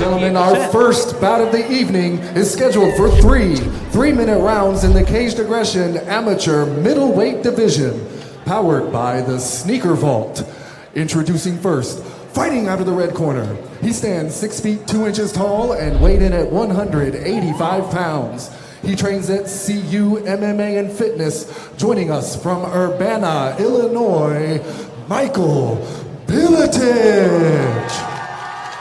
gentlemen, our first bout of the evening is scheduled for three-minute rounds in the Caged Aggression Amateur Middleweight Division, powered by the Sneaker Vault. Introducing first, fighting out of the red corner. He stands 6 feet 2 inches tall and weighed in at 185 pounds. He trains at CU MMA and Fitness. Joining us from Urbana, Illinois, Michael Bilotich.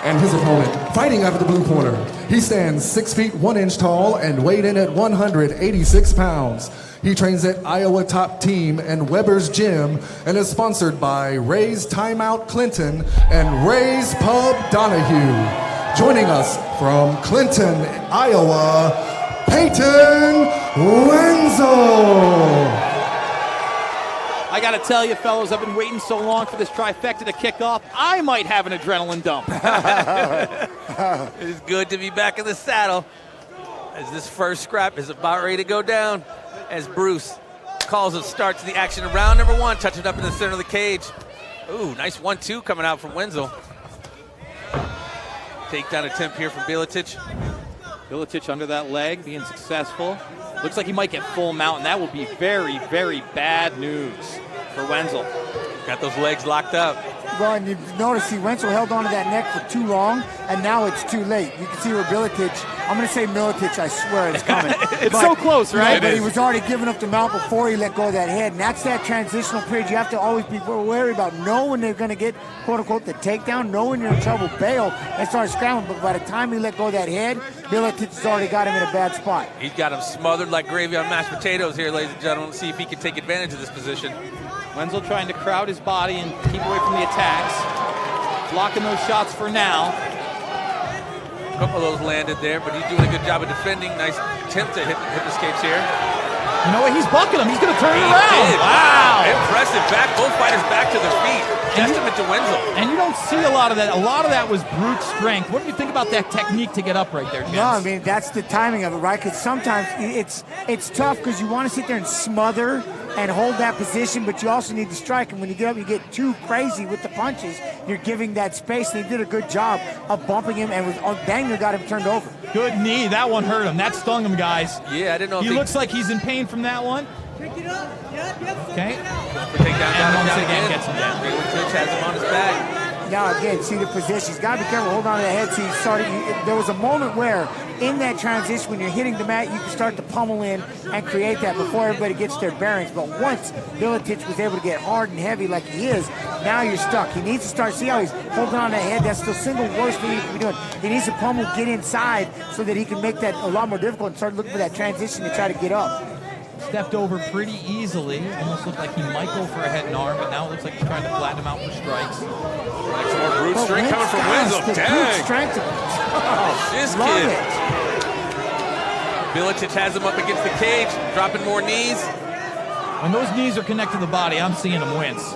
And his opponent, fighting out of the blue corner. He stands 6 feet 1 inch tall and weighed in at 186 pounds. He trains at Iowa Top Team and Weber's Gym and is sponsored by Ray's Timeout Clinton and Ray's Pub Donahue. Joining us from Clinton, Iowa, Peyton Wenzel. I gotta tell you, fellas, I've been waiting so long for this trifecta to kick off, I might have an adrenaline dump. It is good to be back in the saddle as this first scrap is about ready to go down as Bruce calls a start to the action of round number 1, touching up in the center of the cage. Ooh, nice 1-2 coming out from Wenzel. Takedown attempt here from Bilotich. Bilotich under that leg, being successful. Looks like he might get full mount, and that will be very, very bad news for Wenzel. Got those legs locked up. Well, and you notice Wenzel held onto that neck for too long, and now it's too late. You can see where Bilotich, I'm going to say Milotich, I swear it's coming. It's so close, right? But he was already giving up the mount before he let go of that head, and that's that transitional period. You have to always be wary about knowing they're going to get, quote-unquote, the takedown, knowing you're in trouble, bail, and start scrambling. But by the time he let go of that head, Bilotich has already got him in a bad spot. He's got him smothered like gravy on mashed potatoes here, ladies and gentlemen. Let's see if he can take advantage of this position. Wenzel trying to crowd his body and keep away from the attacks. Blocking those shots for now. A couple of those landed there, but he's doing a good job of defending. Nice attempt to hit the escapes here. You know what? He's bucking him. He's going to turn it He around. did. Wow. Impressive. Both fighters back to their feet. Testament to Wenzel. And you don't see a lot of that. A lot of that was brute strength. What do you think about that technique to get up right there, James? No, I mean, that's the timing of it, right? Because sometimes it's tough because you want to sit there and smother and hold that position, but you also need to strike. And when you get up, you get too crazy with the punches. You're giving that space. And he did a good job of bumping him, and Daniel got him turned over. Good knee. That one hurt him. That stung him, guys. Yeah, I didn't know. He looks like he's in pain from that one. Okay. And once again, gets him down. Bilotich has him on his back. Now again, see the position. He's got to be careful. Hold on to the head. See, there was a moment where, in that transition, when you're hitting the mat, you can start to pummel in and create that before everybody gets their bearings. But once Bilotich was able to get hard and heavy like he is, now you're stuck. He needs to start. See how he's holding on to the head? That's the single worst thing he can be doing. He needs to pummel, get inside, so that he can make that a lot more difficult and start looking for that transition to try to get up. Stepped over pretty easily. Almost looked like he might go for a head and arm, but now it looks like he's trying to flatten him out for strikes. Like some more brute strength coming from Wenzel. Dang. Strength. This Love kid. it. Bilotich has him up against the cage, dropping more knees. When those knees are connected to the body, I'm seeing him wince.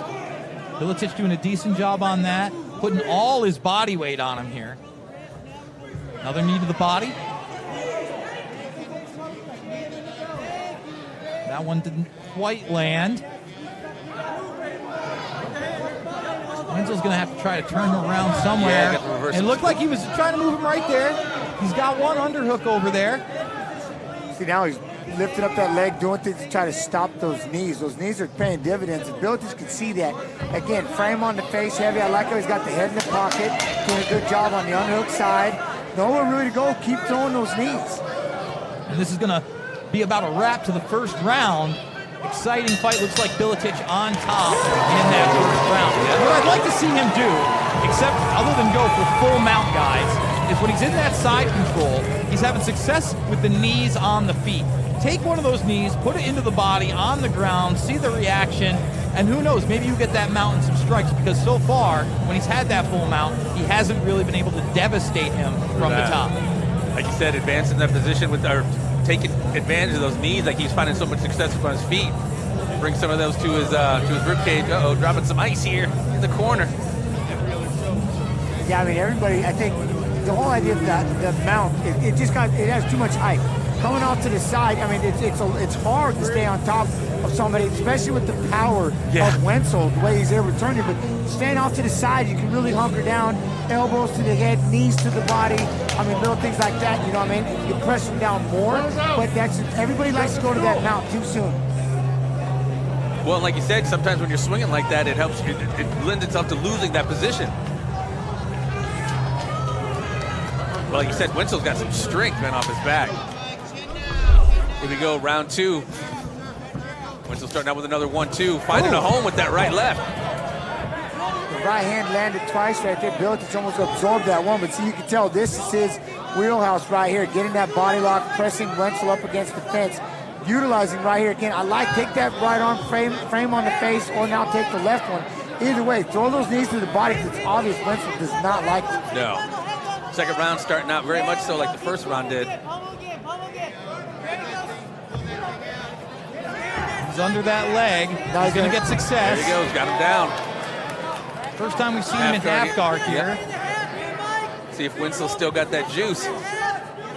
Bilotich doing a decent job on that, putting all his body weight on him here. Another knee to the body. That one didn't quite land. Wenzel's going to have to try to turn him around somewhere. Yeah, it looked like he was trying to move him right there. He's got one underhook over there. See, now he's lifting up that leg, doing things to try to stop those knees. Those knees are paying dividends. If Bilotich can see that, again, frame on the face, heavy. I like how he's got the head in the pocket, doing a good job on the underhook side. Nowhere really to go. Keep throwing those knees. And this is going to be about a wrap to the first round. Exciting fight. Looks like Bilotich on top in that first round. What I'd like to see him do, except other than go for full mount, guys, is when he's in that side control, he's having success with the knees on the feet. Take one of those knees, put it into the body on the ground, see the reaction, and who knows, maybe you get that mount and some strikes, because so far, when he's had that full mount, he hasn't really been able to devastate him from the top. Like you said, advancing that position with our taking advantage of those knees, like he's finding so much success on his feet. Bring some of those to his ribcage. Uh-oh, dropping some ice here in the corner. Yeah, I mean, everybody, I think the whole idea of the mount, it has too much height. Coming off to the side, I mean, it's hard to stay on top of somebody, especially with the power of Wenzel, the way he's able to turn you. But staying off to the side, you can really hunker down, elbows to the head, knees to the body. I mean, little things like that, you know what I mean? You press them down more, but everybody likes to go to that mount too soon. Well, like you said, sometimes when you're swinging like that, it helps, it lends itself to losing that position. Well, like you said, Wenzel's got some strength, man, off his back. Here we go, round 2. Wenzel starting out with another 1-2, finding a home with that right left. The right hand landed twice right there. Bilotich almost absorbed that one, but see, you can tell this is his wheelhouse right here, getting that body lock, pressing Wenzel up against the fence, utilizing right here again. I like, take that right arm frame on the face, or now take the left one. Either way, throw those knees to the body, because it's obvious Wenzel does not like it. No. Second round starting out very much so like the first round did. He's under that leg. He's going to get success. There he goes, got him down. First time we've seen him in half guard here. Yep. See if Wenzel still got that juice.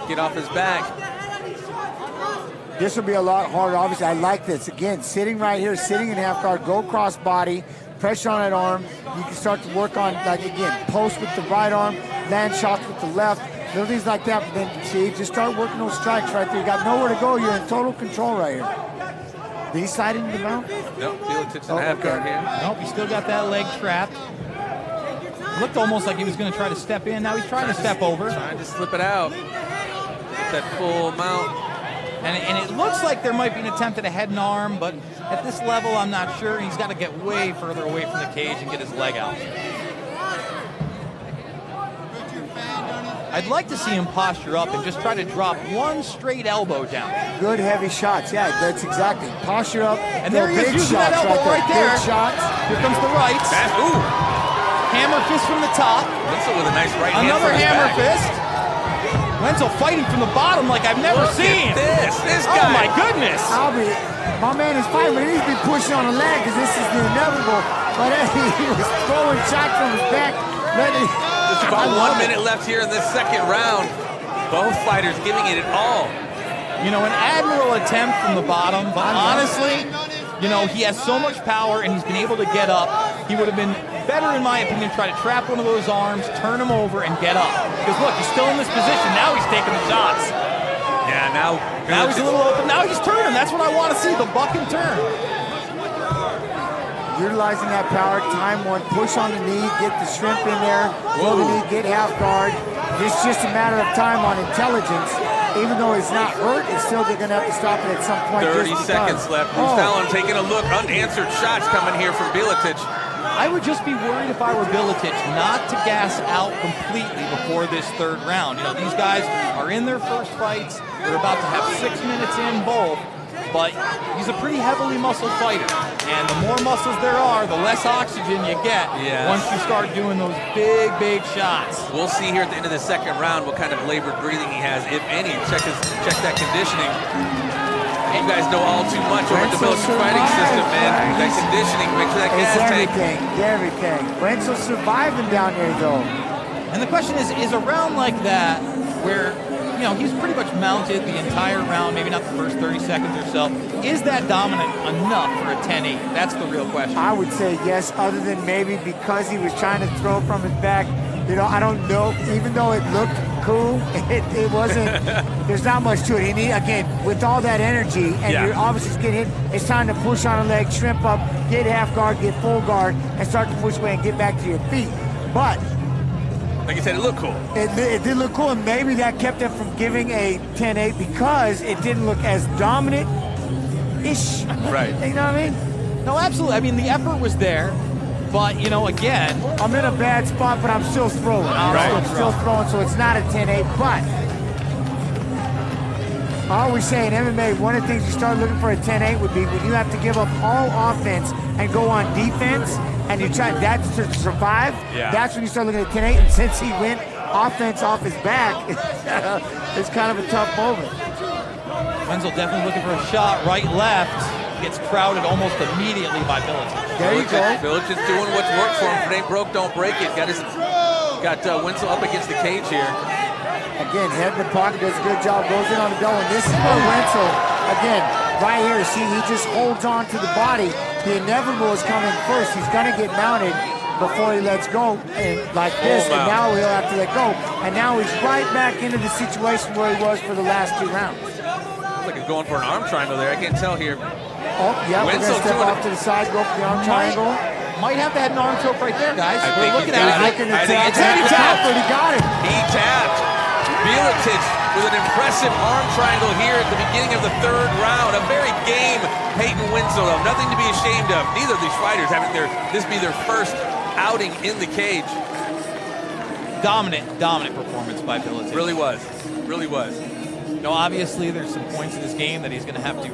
Get off his back. This will be a lot harder. Obviously, I like this. Again, sitting right here, sitting in half guard, go cross body, pressure on that arm. You can start to work on, like, again, post with the right arm, land shots with the left, little things like that. But then, see, just start working those strikes right there. You got nowhere to go. You're in total control right here. Did he slide into the mount? Nope, Bilotich in half guard here. Nope, he still got that leg trapped. Looked almost like he was going to try to step in. Now he's trying to step over. Trying to slip it out. Get that full mount. And it looks like there might be an attempt at a head and arm, but at this level, I'm not sure. He's got to get way further away from the cage and get his leg out. I'd like to see him posture up and just try to drop one straight elbow down. Good heavy shots, yeah, that's exactly. Posture up. And there he is using that elbow right there. Big shots. Here comes the right. Ooh. Hammer fist from the top. Wenzel with a nice right hand. Another from his hammer back. fist. Wenzel fighting from the bottom like I've never seen. This guy. Oh my goodness. My man is fighting, but he needs to be pushing on the leg because this is the inevitable. But he was throwing shots from his back. There's about 1 minute left here in this second round. Both fighters giving it all. You know, an admirable attempt from the bottom, but honestly, you know, he has so much power and he's been able to get up. He would have been better, in my opinion, try to trap one of those arms, turn him over, and get up. Because look, he's still in this position. Now he's taking the shots. Yeah, now he's a little open. Now he's turning. That's what I want to see, the buck and turn. Utilizing that power, time one, push on the knee, get the shrimp in there, throw the knee, get half guard. It's just a matter of time on intelligence. Even though it's not hurt, it's still they're going to have to stop it at some point. 30 seconds left. Bruce Allen taking a look. Unanswered shots coming here from Bilotich. I would just be worried if I were Bilotich not to gas out completely before this third round. You know, these guys are in their first fights. They're about to have 6 minutes in both. But he's a pretty heavily muscled fighter. And the more muscles there are, the less oxygen you get once you start doing those big, big shots. We'll see here at the end of the second round what kind of labored breathing he has, if any. Check that conditioning. You guys know all too much over the Bilotich fighting system, man. That conditioning, make sure that gas tank. Everything. Wenzel's surviving down here, though. And the question is a round like that where, you know, he's pretty much mounted the entire round, maybe not the first 30 seconds or so. Is that dominant enough for a 10-8? That's the real question. I would say yes, other than maybe because he was trying to throw from his back. You know, I don't know. Even though it looked cool, it wasn't. There's not much to it. Again, with all that energy, and you're obviously getting hit, it's time to push on a leg, shrimp up, get half guard, get full guard, and start to push away and get back to your feet. But like you said, it looked cool. It did look cool, and maybe that kept him from giving a 10-8 because it didn't look as dominant-ish. Right. You know what I mean? No, absolutely. I mean, the effort was there, but, you know, again, I'm in a bad spot, but I'm still throwing. I'm still throwing, so it's not a 10-8, but I always say in MMA, one of the things you start looking for a 10-8 would be when you have to give up all offense and go on defense, and you try that's to survive. That's when you start looking at 10-8. And since he went offense off his back, it's kind of a tough moment. Wenzel definitely looking for a shot, right, left. Gets crowded almost immediately by Bilotich. There you go. Bilotich is doing what's worked for him. If it ain't broke, don't break it. Got Wenzel up against the cage here. Again, head in the pocket, does a good job, goes in on the double. And this is where Wenzel, again, right here, see, he just holds on to the body. The inevitable is coming first. He's going to get mounted before he lets go, and like this, and now he'll have to let go. And now he's right back into the situation where he was for the last 2 rounds. Looks like he's going for an arm triangle there. I can't tell here. Oh, yeah, we're going to step off to the side, go for the arm triangle. Might have that arm choke right there, guys. We're looking at it. I think it's he tapped. He got it. He tapped. Bilotich with an impressive arm triangle here at the beginning of the 3rd round. A very game Peyton Wenzel, though. Nothing to be ashamed of. Neither of these fighters having this be their first outing in the cage. Dominant performance by Bilotich. Really was. Really was. No, obviously there's some points in this game that he's going to have to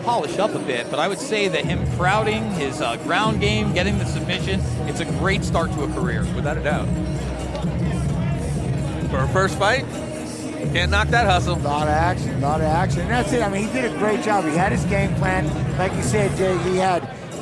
polish up a bit, but I would say that him crowding his ground game, getting the submission, it's a great start to a career. Without a doubt. For a first fight, can't knock that hustle. A lot of action. And that's it. I mean, he did a great job. He had his game plan. Like you said, Jay, he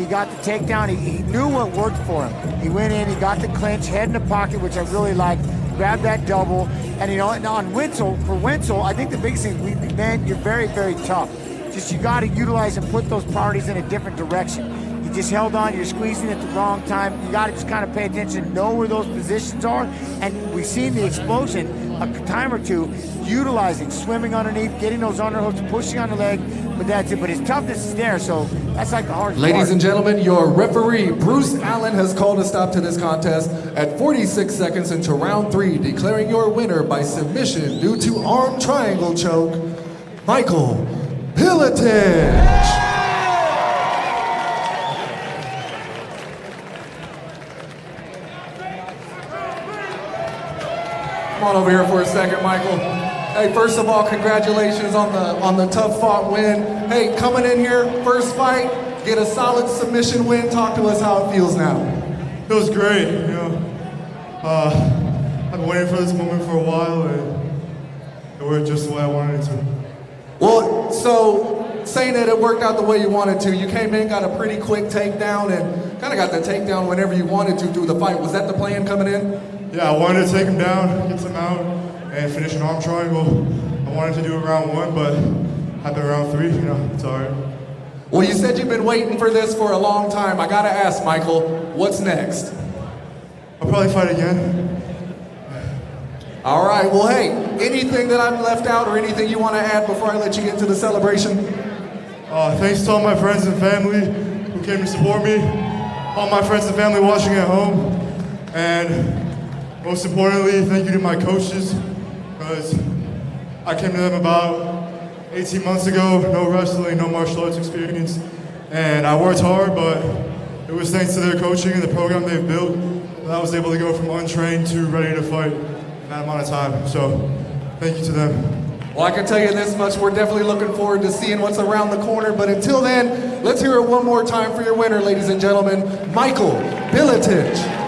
got the takedown. He knew what worked for him. He went in, he got the clinch, head in the pocket, which I really liked, grabbed that double. And, on Wenzel, I think the biggest thing, man, you're very, very tough. Just you got to utilize and put those priorities in a different direction. You just held on, you're squeezing at the wrong time. You got to just kind of pay attention, know where those positions are. And we've seen the explosion a time or two, utilizing, swimming underneath, getting those underhooks, pushing on the leg. But that's it. But his toughness is there, so that's like the hardest part. Ladies and gentlemen, your referee, Bruce Allen, has called a stop to this contest at 46 seconds into round 3, declaring your winner by submission due to arm triangle choke, Michael Bilotich. Come on over here for a second, Michael. Hey, first of all, congratulations on the tough fought win. Hey, coming in here, first fight, get a solid submission win. Talk to us how it feels now. Feels great, I've been waiting for this moment for a while, and it worked just the way I wanted it to. Well, so saying that it worked out the way you wanted to, you came in, got a pretty quick takedown, and kind of got the takedown whenever you wanted to through the fight. Was that the plan coming in? Yeah, I wanted to take him down, get him out, and finish an arm triangle. I wanted to do it round 1, but happened round 3, it's all right. Well, you said you've been waiting for this for a long time. I gotta ask, Michael, what's next? I'll probably fight again. All right, well, hey, anything that I've left out or anything you want to add before I let you get into the celebration? Thanks to all my friends and family who came to support me, all my friends and family watching at home, and most importantly, thank you to my coaches, because I came to them about 18 months ago, no wrestling, no martial arts experience, and I worked hard, but it was thanks to their coaching and the program they've built that I was able to go from untrained to ready to fight in that amount of time. So, thank you to them. Well, I can tell you this much, we're definitely looking forward to seeing what's around the corner, but until then, let's hear it one more time for your winner, ladies and gentlemen, Michael Bilotich.